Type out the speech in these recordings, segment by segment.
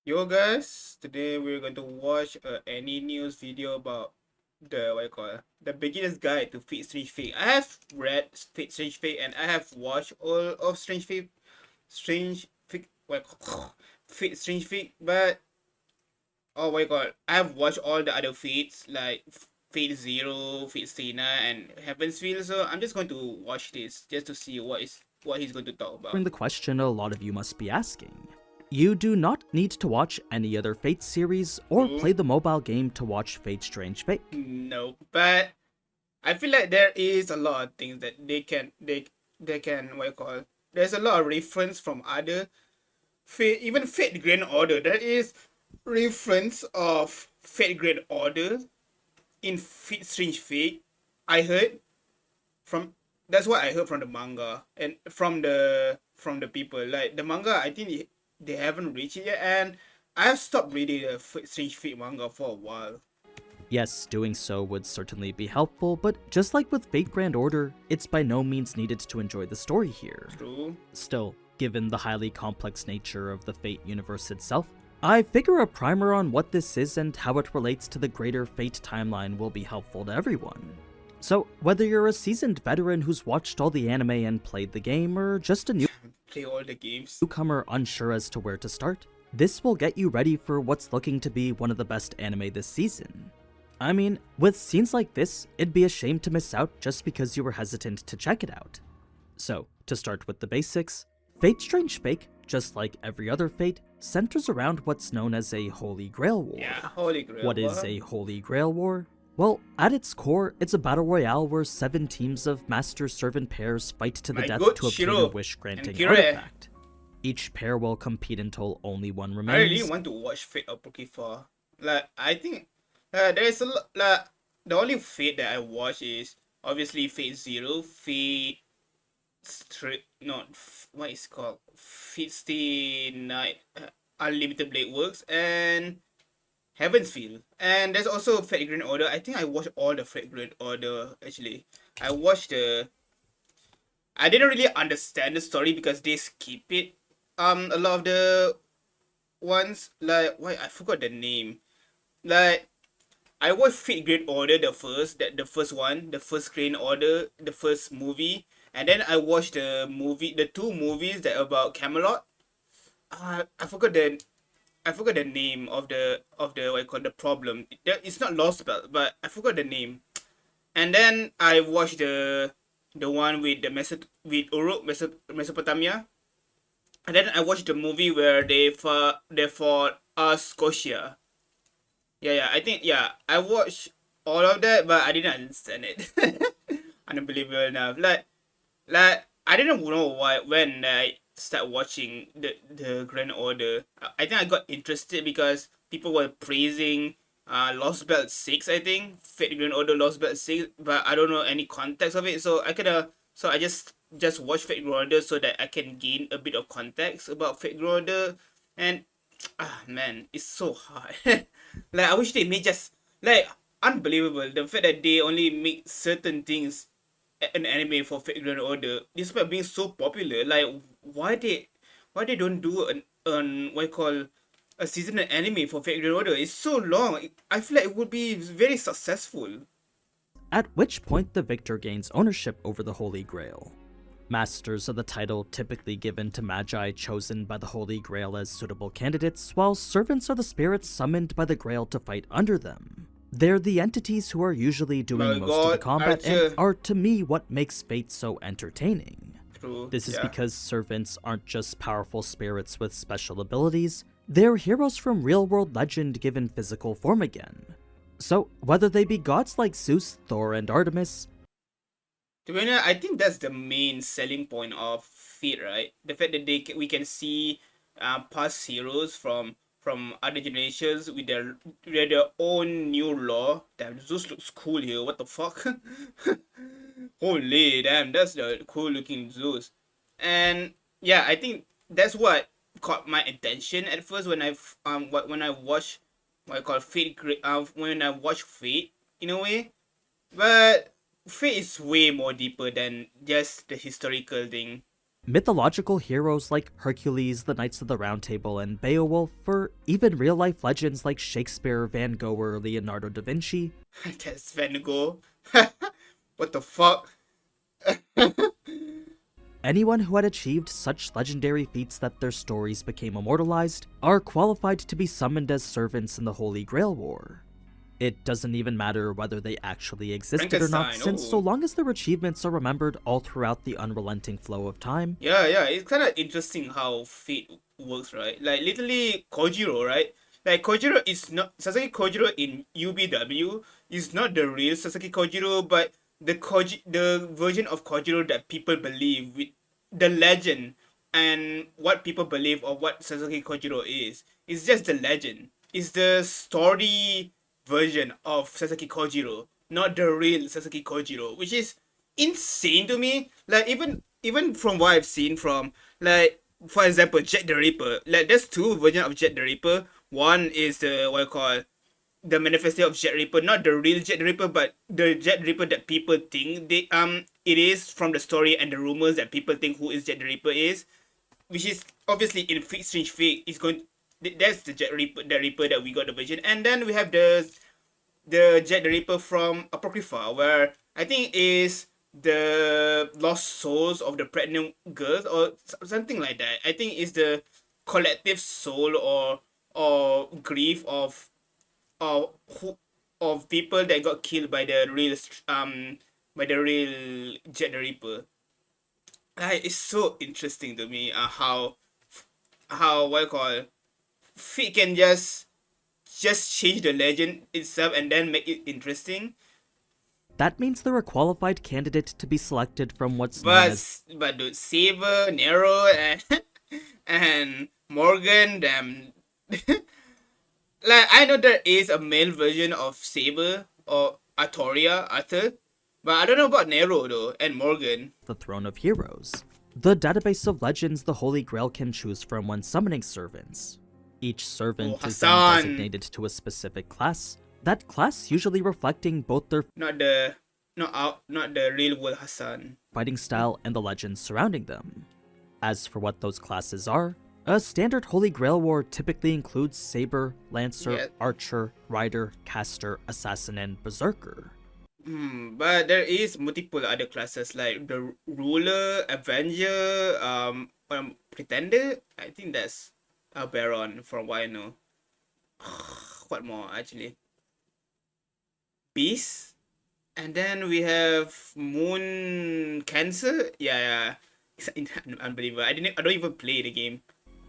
Yo guys, today we're going to watch a AniNews video about the the beginner's guide to Fate Strange Fate. I have read Fate Strange Fate and I have watched all of Strange Fate Fate Strange Fate, but oh my god, I have watched all the other Fates like Fate Zero, Fate Stena, and Heaven's Feel. So I'm just going to watch this just to see what he's going to talk about. The question a lot of you must be asking. You do not need to watch any other Fate series or True? play the mobile game to watch Fate Strange Fate. No, but I feel like there is a lot of things that they can there's a lot of reference from other Fate, even Fate Grand Order. There is reference of Fate Grand Order in Fate Strange Fate. I heard from that's what I heard from the manga and from the people. Like the manga, I think they haven't reached it yet, and I have stopped reading the Fate Strange Fate manga for a while. Yes, doing so would certainly be helpful, but just like with Fate Grand Order, it's by no means needed to enjoy the story here. True. Still, given the highly complex nature of the Fate universe itself, I figure a primer on what this is and how it relates to the greater Fate timeline will be helpful to everyone. So, whether you're a seasoned veteran who's watched all the anime and played the game, or just a Play all the games. newcomer unsure as to where to start, this will get you ready for what's looking to be one of the best anime this season. I mean, with scenes like this, it'd be a shame to miss out just because you were hesitant to check it out. So, to start with the basics, Fate Strange Fate, just like every other Fate, centers around what's known as a Holy Grail War. Yeah, Holy Grail. What is a Holy Grail War? Well, at its core, it's a battle royale where 7 teams of master-servant pairs fight to the My death good to obtain Shiro a wish-granting and Kire. artifact. Each pair will compete until only one I remains. really want to watch Fate Apocrypha. Like I think there's a lot. Like the only Fate that I watch is obviously Fate Zero, Fate not what is it called Fate Stay Night, Unlimited Blade Works, and Heaven's Feel. And there's also Fate Grand Order. I think I watched all the Fate Grand Order actually. I watched the. I didn't really understand the story because they skip it. A lot of the ones like why I forgot the name. Like I watched Fate Great Order the first one, the first Great Order, the first movie, and then I watched the two movies that about Camelot. I forgot the name of the what you call the problem. It's not Lost Spell, but I forgot the name. And then I watched the one with the with Uruk Mesopotamia. And then I watched the movie where they fought Scotia. Yeah, I think I watched all of that, but I didn't understand it. Unbelievable enough. Like I didn't know why when I start watching the Grand Order. I think I got interested because people were praising Lost Belt 6, I think. Fate Grand Order Lost Belt 6, but I don't know any context of it. So I just watch Fate Grand Order so that I can gain a bit of context about Fate Grand Order. And man, it's so hard. Like I wish they made just like unbelievable the fact that they only make certain things an anime for Fate Grand Order despite being so popular. Like why they don't do an what you call a seasonal anime for Fate Grand Order? It's so long. I feel like it would be very successful. At which point the victor gains ownership over the Holy Grail. Masters of the title typically given to magi chosen by the Holy Grail as suitable candidates, while servants are the spirits summoned by the Grail to fight under them. They're the entities who are usually doing most of the combat and are to me what makes Fate so entertaining. True. This is because servants aren't just powerful spirits with special abilities, they're heroes from real-world legend given physical form again. So, whether they be gods like Zeus, Thor, and Artemis, to be honest, I think that's the main selling point of Fate, right? The fact that we can see past heroes from other generations with their own new lore. Damn, Zeus looks cool here. What the fuck? Holy damn, that's the cool looking Zeus. And yeah, I think that's what caught my attention at first when I watched what I call when I watch Fate in a way. But Fate is way more deeper than just the historical thing. Mythological heroes like Hercules, the Knights of the Round Table, and Beowulf, or even real life legends like Shakespeare, Van Gogh, or Leonardo da Vinci. That's Van Gogh. What the fuck? Anyone who had achieved such legendary feats that their stories became immortalized are qualified to be summoned as servants in the Holy Grail War. It doesn't even matter whether they actually existed or not, Frankenstein. since so Oh. long as their achievements are remembered all throughout the unrelenting flow of time, Yeah. It's kind of interesting how fate works, right? Like literally Kojiro, right? Like Kojiro is not Sasaki Kojiro in UBW is not the real Sasaki Kojiro, but the version of Kojiro that people believe with the legend and what people believe of what Sasaki Kojiro is. It's just the legend. It's the story version of Sasaki Kojiro, not the real Sasaki Kojiro, which is insane to me. Like even from what I've seen from like for example Jet the Ripper, like there's two versions of Jet the Ripper. One is the what I call the manifesto of Jet Ripper, not the real Jet the Ripper, but the Jet Ripper that people think they it is from the story and the rumors that people think who is Jet the Ripper is, which is obviously in Fate Strange Fate is going. That's the Ripper that we got the version, and then we have the Jet the Ripper from Apocrypha, where I think is the lost souls of the pregnant girls or something like that. I think is the collective soul or grief of who of people that got killed by the real Jet the Ripper. Like, it's so interesting to me how what I call Fate can just change the legend itself and then make it interesting. that means they're a qualified candidate to be selected from what's known But as but dude, Saber, Nero, and and Morgan, damn. Like I know there is a male version of Saber or Arthur, but I don't know about Nero though and Morgan. the Throne of Heroes, the database of legends the Holy Grail can choose from when summoning servants. Each servant is then Hassan, designated to a specific class, that class usually reflecting both their not the real world Hassan. fighting style and the legends surrounding them. As for what those classes are, a standard Holy Grail war typically includes Saber, Lancer, Yeah. Archer, Rider, Caster, Assassin, and Berserker. But there is multiple other classes like the Ruler, Avenger, Pretender. I think that's a Baron from what I know. What more actually? Beast, and then we have Moon Cancer. Yeah. It's unbelievable. I don't even play the game.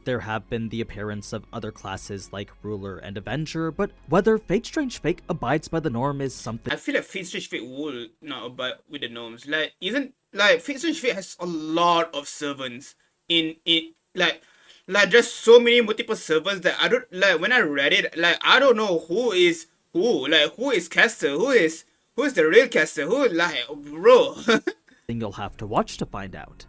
There have been the appearance of other classes like Ruler and Avenger, but whether Fate Strange Fake abides by the norm is something I feel like Fate Strange Fate will not abide with the norms. Like isn't like Fate Strange Fate has a lot of servants in it. Like there's so many multiple servants that I don't like. When I read it, like I don't know who is who. Like who is caster? Who is the real caster? Who like bro? you'll have to watch to find out.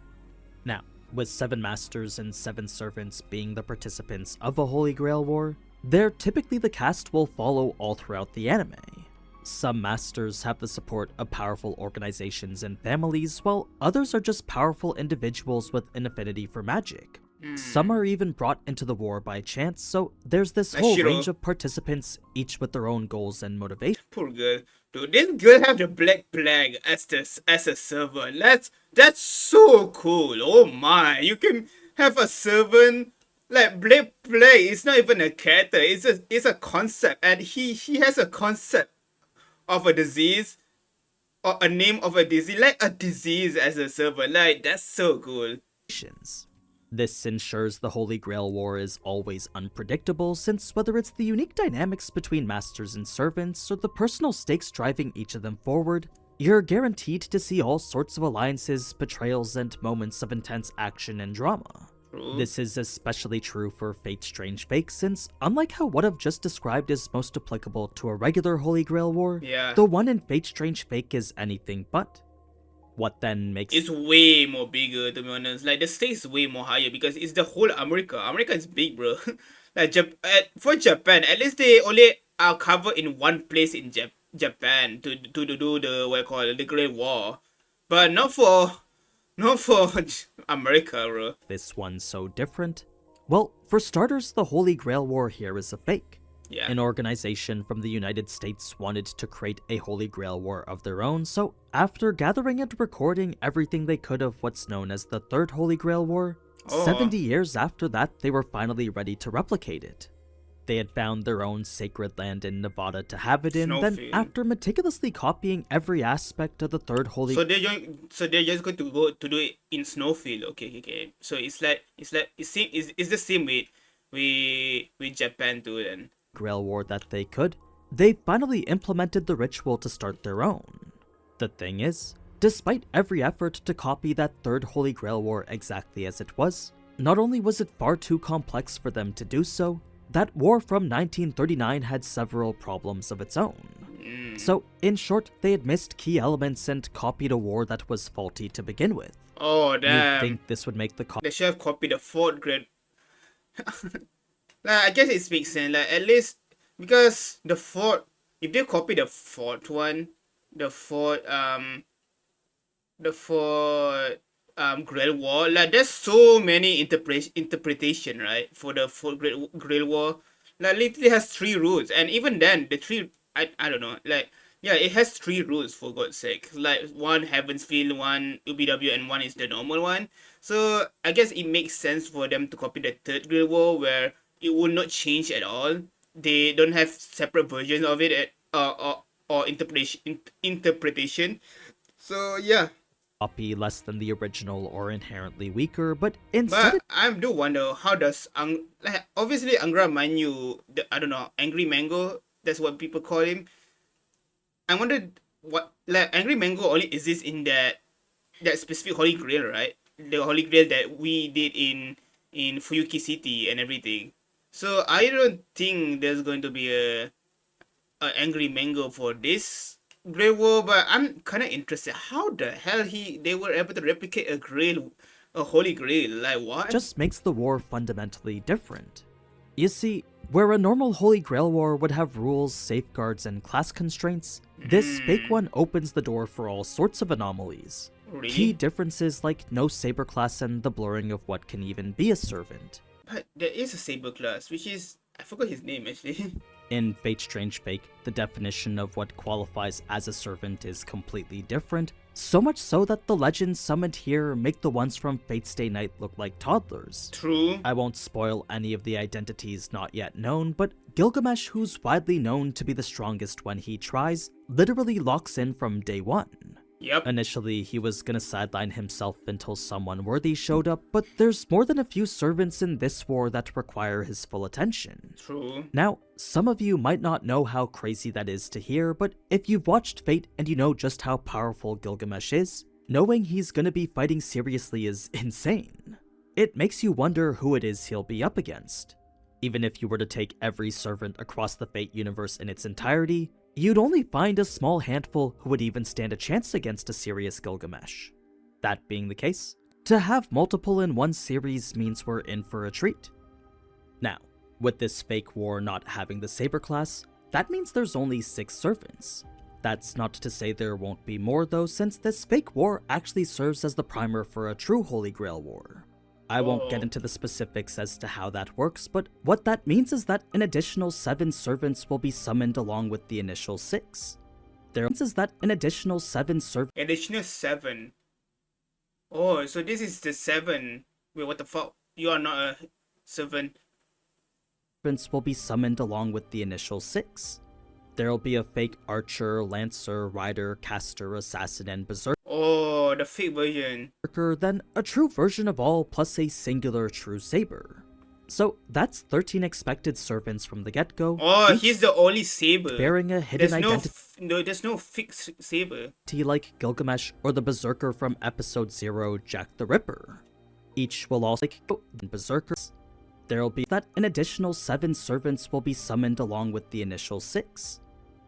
Now, with 7 masters and 7 servants being the participants of a Holy Grail war, they're typically the cast will follow all throughout the anime. Some masters have the support of powerful organizations and families, while others are just powerful individuals with an affinity for magic. Some are even brought into the war by chance, so there's this Like whole Shiro. range of participants, each with their own goals and motivations. Poor girl. Dude, this girl have the Black Plague as a servant. That's so cool. Oh my. You can have a servant like Black Plague. It's not even a character. It's a concept. And he has a concept of a disease or a name of a disease. Like a disease as a servant. Like that's so cool. This ensures the Holy Grail War is always unpredictable, since whether it's the unique dynamics between masters and servants, or the personal stakes driving each of them forward, you're guaranteed to see all sorts of alliances, betrayals, and moments of intense action and drama. True. This is especially true for Fate Strange Fake, since unlike how what I've just described is most applicable to a regular Holy Grail War, Yeah. the one in Fate Strange Fake is anything but. What then makes It's way more bigger, to be honest. Like the stakes is way more higher because it's the whole America. America is big, bro. Like for Japan, at least they only are covered in one place in Japan to do the what I call it, the Great War, but not for Not for America, bro. this one so different? Well, for starters, the Holy Grail War here is a fake. Yeah. An organization from the United States wanted to create a Holy Grail War of their own, so after gathering and recording everything they could of what's known as the Third Holy Grail War, Oh. 70 years after that, they were finally ready to replicate it. They had found their own sacred land in Nevada to have it in, then Snowfield. after meticulously copying every aspect of the Third Holy So they're just going to go to do it in Snowfield. Okay. So it's the same with Japan too then. Grail War that they could, they finally implemented the ritual to start their own. The thing is, despite every effort to copy that Third Holy Grail War exactly as it was, not only was it far too complex for them to do so, that war from 1939 had several problems of its own. So, in short, they had missed key elements and copied a war that was faulty to begin with. Oh You'd damn! think this would make the They should have copied the fourth grade. Like, I guess it makes sense. Like at least because the fourth, if they copy the fourth one, the fourth the fourth Grail War, like there's so many interpretation, right, for the fourth Grail War. Like literally has three rules, and even then the three, I don't know, like yeah, it has three rules for God's sake. Like one Heaven's Field, one UBW, and one is the normal one. So I guess it makes sense for them to copy the third Grail War where it will not change at all. They don't have separate versions of it at, or interpretation. So yeah. copy less than the original or inherently weaker, but instead But I do wonder how does like obviously Angra Mainyu, I don't know, Angry Mango, that's what people call him. I wondered what, like, Angry Mango only exists in that specific Holy Grail, right? The Holy Grail that we did in Fuyuki City and everything. So I don't think there's going to be a Angry Mango for this Grail War, but I'm kind of interested. How the hell they were able to replicate a Holy Grail? Like what? just makes the war fundamentally different. You see, where a normal Holy Grail War would have rules, safeguards, and class constraints, this fake one opens the door for all sorts of anomalies. Really? Key differences like no saber class and the blurring of what can even be a servant. But there is a saber class, which is, I forgot his name actually. In Fate Strange Fake, the definition of what qualifies as a servant is completely different, so much so that the legends summoned here make the ones from Fate Stay Night look like toddlers. True. I won't spoil any of the identities not yet known, but Gilgamesh, who's widely known to be the strongest when he tries, literally locks in from day one. Yep. Initially, he was gonna sideline himself until someone worthy showed up, but there's more than a few servants in this war that require his full attention. True. Now, some of you might not know how crazy that is to hear, but if you've watched Fate and you know just how powerful Gilgamesh is, knowing he's gonna be fighting seriously is insane. It makes you wonder who it is he'll be up against. Even if you were to take every servant across the Fate universe in its entirety, you'd only find a small handful who would even stand a chance against a serious Gilgamesh. That being the case, to have multiple in one series means we're in for a treat. Now, with this fake war not having the saber class, that means there's only 6 servants. That's not to say there won't be more though, since this fake war actually serves as the primer for a true Holy Grail war. I won't get into the specifics as to how that works, but what that means is that an additional 7 servants will be summoned along with the initial 6. Additional 7 Additional 7. Oh, so this is the 7. Wait, what the fuck? You are not a servant. servants will be summoned along with the initial 6. There'll be a fake archer, lancer, rider, caster, assassin, and berserker. Oh, the fake version. Then a true version of all plus a singular true saber. So that's 13 expected servants from the get-go. Oh, he's the only saber. Bearing a hidden There's no fixed saber. Like Gilgamesh or the berserker from episode 0, Jack the Ripper. Each will also berserkers. There'll be that an additional 7 servants will be summoned along with the initial 6.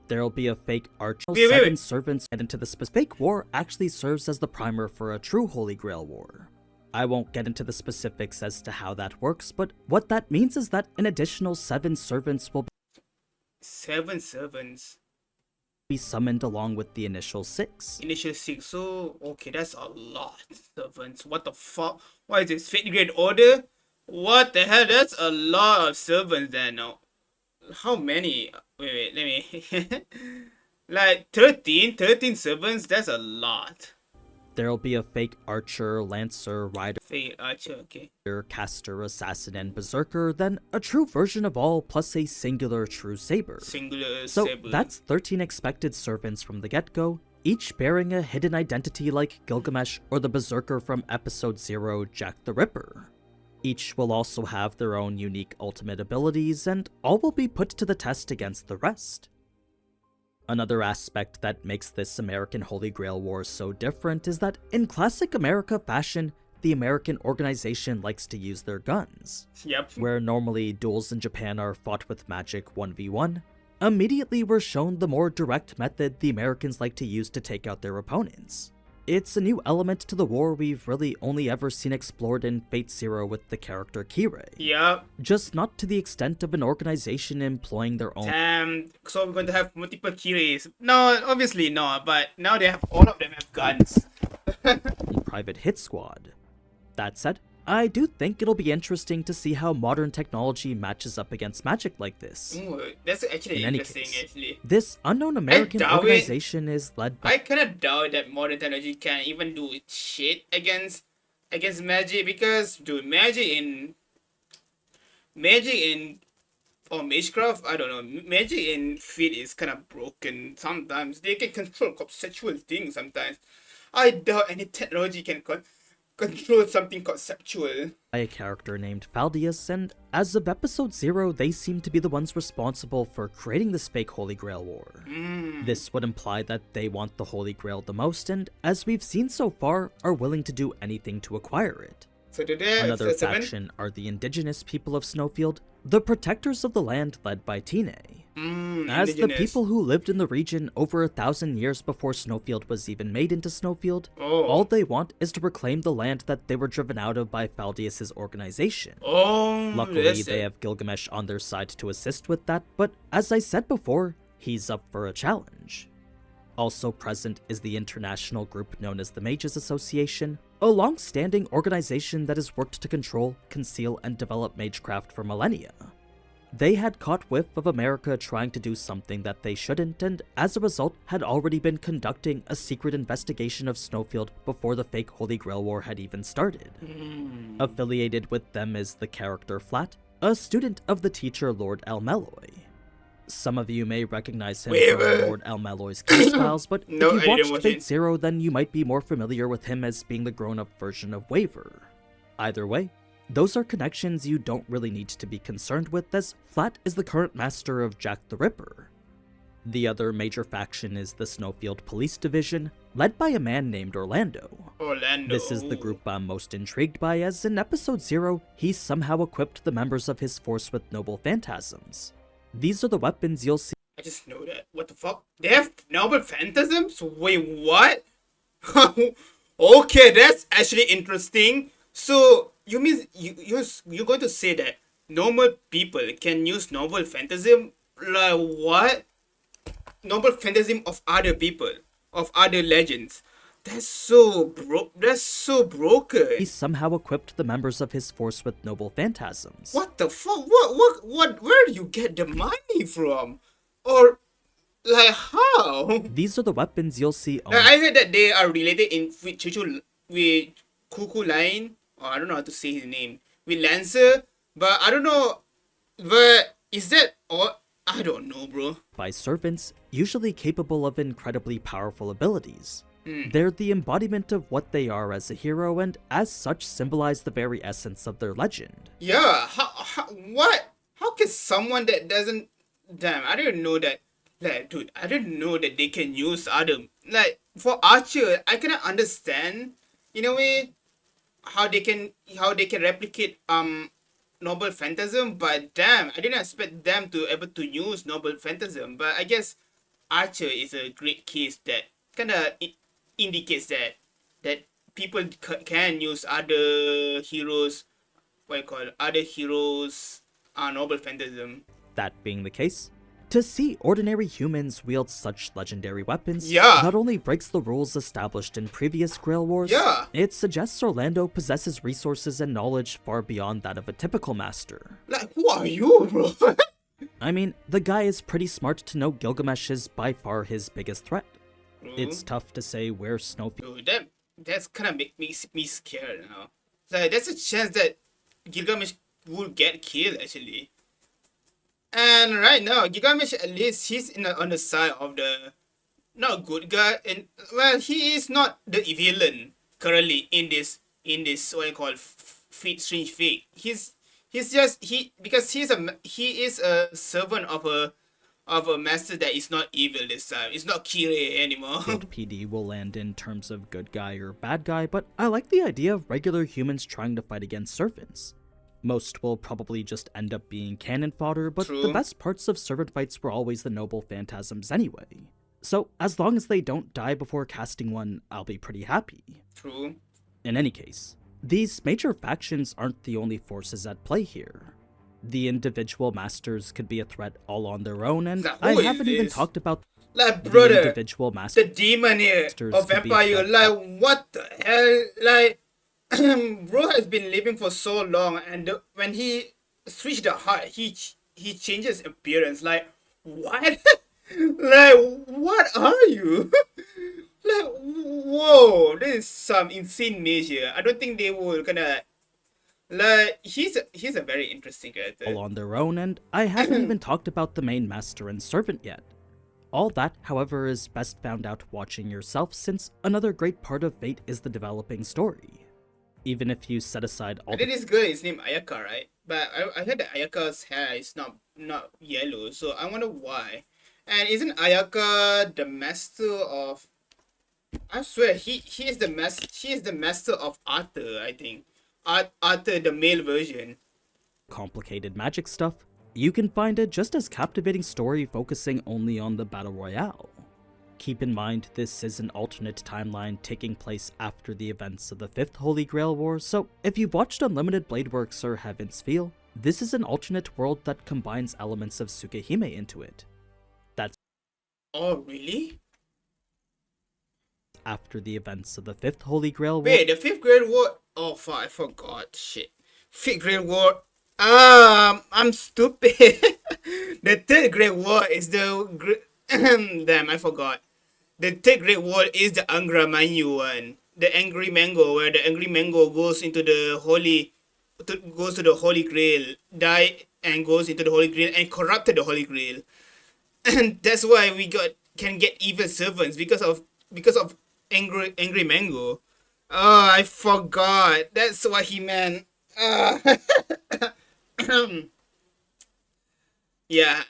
There'll be a fake archer. 7 servants and into the fake war actually serves as the primer for a true Holy Grail war. I won't get into the specifics as to how that works, but what that means is that an additional 7 servants will be 7 servants. be summoned along with the initial 6. Initial 6. So, okay, that's a lot. Servants. What the fuck? What is this? Fate grade order? What the hell? That's a lot of servants there now. How many? Wait, let me. Like 13? 13 servants? That's a lot. There'll be a fake archer, lancer, rider, Fate archer, okay. caster, assassin, and berserker, then a true version of all plus a singular true saber. Singular So saber. that's 13 expected servants from the get-go, each bearing a hidden identity like Gilgamesh or the berserker from episode 0, Jack the Ripper. Each will also have their own unique ultimate abilities, and all will be put to the test against the rest. Another aspect that makes this American Holy Grail War so different is that in classic America fashion, the American organization likes to use their guns. Yep. Where normally duels in Japan are fought with magic 1v1, immediately we're shown the more direct method the Americans like to use to take out their opponents. It's a new element to the war we've really only ever seen explored in Fate Zero with the character Kirei. Yep. Just not to the extent of an organization employing their own So we're going to have multiple Kiris. No, obviously not, but now they have all of them have guns. private hit squad. That said, I do think it'll be interesting to see how modern technology matches up against magic like this. Ooh, that's actually In any interesting, case, actually. this unknown American doubt it. organization is led by I kind of doubt that modern technology can even do shit against magic, because dude, magic in or magecraft, I don't know, magic in Fate is kind of broken sometimes. They can control conceptual things sometimes. I doubt any technology can control something conceptual. a character named Faldius, and as of episode 0, they seem to be the ones responsible for creating this fake Holy Grail War. This would imply that they want the Holy Grail the most, and as we've seen so far, are willing to do anything to acquire it. So today, Another faction are the indigenous people of Snowfield, the protectors of the land led by Tine. As the indigenous. people who lived in the region over 1,000 years before Snowfield was even made into Snowfield, Oh. all they want is to reclaim the land that they were driven out of by Faldius' organization. Oh, Luckily, that's they it. have Gilgamesh on their side to assist with that, but as I said before, he's up for a challenge. Also present is the international group known as the Mages Association, a long-standing organization that has worked to control, conceal, and develop magecraft for millennia. They had caught whiff of America trying to do something that they shouldn't, and as a result had already been conducting a secret investigation of Snowfield before the fake Holy Grail War had even started. Affiliated with them is the character Flat, a student of the teacher Lord Almeloy. Some of you may recognize him from Lord Almeloy's case files, but No, I if you didn't watched watch Fate it. Zero, then you might be more familiar with him as being the grown-up version of Waver. Either way, those are connections you don't really need to be concerned with, as Flat is the current master of Jack the Ripper. The other major faction is the Snowfield Police Division, led by a man named Orlando. Orlando. This is the group I'm most intrigued by, as in episode 0, he somehow equipped the members of his force with noble phantasms. These are the weapons you'll see I just know that. What the fuck? They have noble phantasms? Wait, what? Okay, that's actually interesting. So you mean you're going to say that normal people can use noble phantasm? Like what? Noble phantasm of other people, of other legends. That's so broken. he somehow equipped the members of his force with noble phantasms. What the fuck? What? Where do you get the money from? Or, like, how? These are the weapons you'll see owned I heard that they are related with Cuckoo Line, or I don't know how to say his name, with Lancer, but I don't know. But is that all? I don't know, bro. by servants, usually capable of incredibly powerful abilities. They're the embodiment of what they are as a hero, and as such symbolize the very essence of their legend. Yeah, what? How can someone that doesn't... Damn, I didn't know that. Like, dude, I didn't know that they can use other... Like, for Archer, I cannot understand, in a way, how they can replicate, Noble Phantasm, but damn, I didn't expect them to able to use Noble Phantasm, but I guess Archer is a great case that kind of indicates that people can use other heroes, other heroes, Noble Phantasm. That being the case, To see ordinary humans wield such legendary weapons Yeah. not only breaks the rules established in previous Grail Wars, Yeah. it suggests Orlando possesses resources and knowledge far beyond that of a typical master. Like, who are you, bro? I mean, the guy is pretty smart to know Gilgamesh is by far his biggest threat. It's tough to say where Snowfield Dude, that's kind of makes me scared now. Like, there's a chance that Gilgamesh will get killed, actually. And right now, Gilgamesh, at least he's on the side of the not good guy, and well, he is not the villain currently in this what you call strange fate. He's just because he is a servant of a master that is not evil this time. It's not Kire anymore. PD will land in terms of good guy or bad guy, but I like the idea of regular humans trying to fight against servants. Most will probably just end up being cannon fodder, but True. the best parts of servant fights were always the noble phantasms anyway. So, as long as they don't die before casting one, I'll be pretty happy. True. In any case, these major factions aren't the only forces at play here. The individual masters could be a threat all on their own, and Now, I who is haven't even this? talked about Like, the brother, individual the masters. demon here of could be a vampire. threat. Like, what the hell? Like, bro has been living for so long, and when he switched the heart, he changes appearance. Like, what? Like, what are you? Like, whoa, this is some insane measure. I don't think they will gonna. Like, he's a very interesting character. All on their own, and I haven't even talked about the main master and servant yet. All that, however, is best found out watching yourself, since another great part of Fate is the developing story. Even if you set aside all I think this girl is named Ayaka, right? But I heard that Ayaka's hair is not yellow, so I wonder why. And isn't Ayaka the master of? I swear he is the she is the master of Arthur. I think Arthur, the male version. complicated magic stuff, you can find a just as captivating story focusing only on the Battle Royale. Keep in mind this is an alternate timeline taking place after the events of the 5th Holy Grail War, so if you've watched Unlimited Blade Works or Heaven's Feel, this is an alternate world that combines elements of Tsukihime into it. That's Oh really? after the events of the 5th Holy Grail War. Wait, the 5th Great War. Oh fuck, I forgot. Shit. 5th Great War. I'm stupid. The 3rd Great War is the damn, I forgot. The 3rd Great War is the Angra Mainyu one. The Angry Mango, where the Angry Mango goes into the goes to the Holy Grail, die and goes into the Holy Grail and corrupted the Holy Grail. And that's why we can get evil servants because of Angry Mango. Oh, I forgot. That's what he meant. Yeah,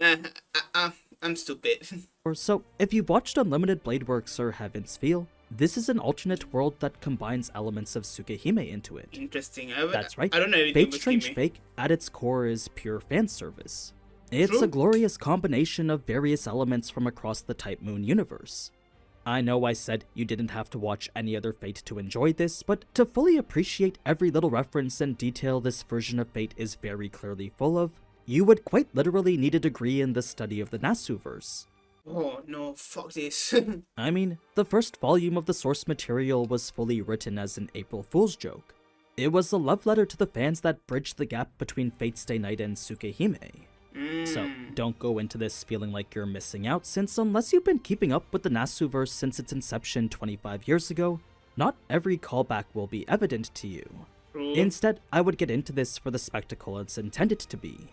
I'm stupid. So, if you've watched Unlimited Blade Works or Heaven's Feel, this is an alternate world that combines elements of Tsukihime into it. Interesting. That's right. I don't know anything Fate about Strange Kimi. Fake, at its core, is pure fan service. It's True. a glorious combination of various elements from across the Type Moon universe. I know I said you didn't have to watch any other Fate to enjoy this, but to fully appreciate every little reference and detail this version of Fate is very clearly full of, you would quite literally need a degree in the study of the Nasuverse. Oh no, fuck this. I mean, the first volume of the source material was fully written as an April Fool's joke. It was a love letter to the fans that bridged the gap between Fate Stay Night and Tsukihime. So, don't go into this feeling like you're missing out, since unless you've been keeping up with the Nasuverse since its inception 25 years ago, not every callback will be evident to you. True. Instead, I would get into this for the spectacle it's intended to be.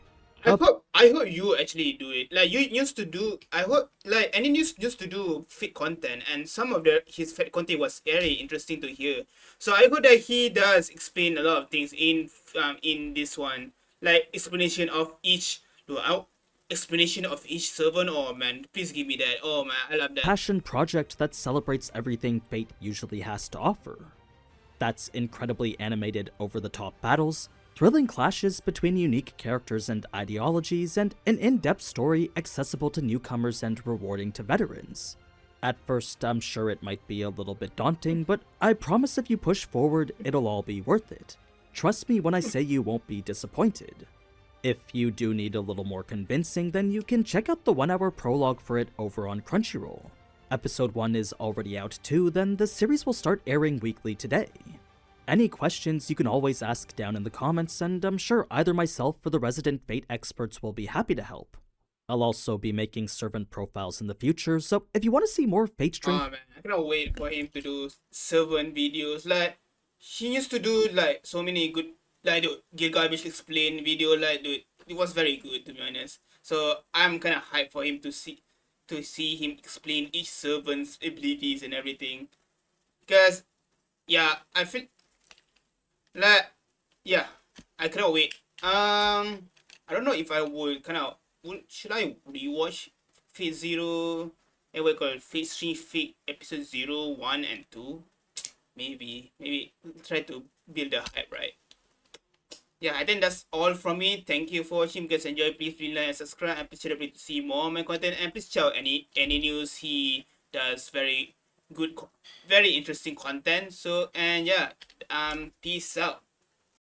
I hope you actually do it. Like you used to do. I hope like AniNews used to do fit content, and some of his fit content was very interesting to hear. So I hope that he does explain a lot of things in this one, like explanation of each servant. Oh man, please give me that. Oh man, I love that. Passion project that celebrates everything Fate usually has to offer. That's incredibly animated over-the-top battles, thrilling clashes between unique characters and ideologies, and an in-depth story accessible to newcomers and rewarding to veterans. At first, I'm sure it might be a little bit daunting, but I promise if you push forward, it'll all be worth it. Trust me when I say you won't be disappointed. If you do need a little more convincing, then you can check out the 1 hour prologue for it over on Crunchyroll. Episode 1 is already out too, then the series will start airing weekly today. Any questions you can always ask down in the comments, and I'm sure either myself or the resident Fate experts will be happy to help. I'll also be making servant profiles in the future, so if you want to see more Fate string. Oh man, I cannot wait for him to do servant videos. Like he used to do like so many good, like the Gilgamesh explain video. Like it was very good, to be honest. So I'm kind of hyped for him to see him explain each servant's abilities and everything. Because yeah, I feel like yeah, I cannot wait. I don't know if I would should I rewatch Phase Zero? And we call Phase 3 Fate Episode 0, 1 and 2. Maybe try to build the hype, right? Yeah, I think that's all from me. Thank you for watching. If you guys enjoy, please like and subscribe, and please share to see more of my content. And please check out AniNews. He does very good, very interesting content. So and yeah, peace out.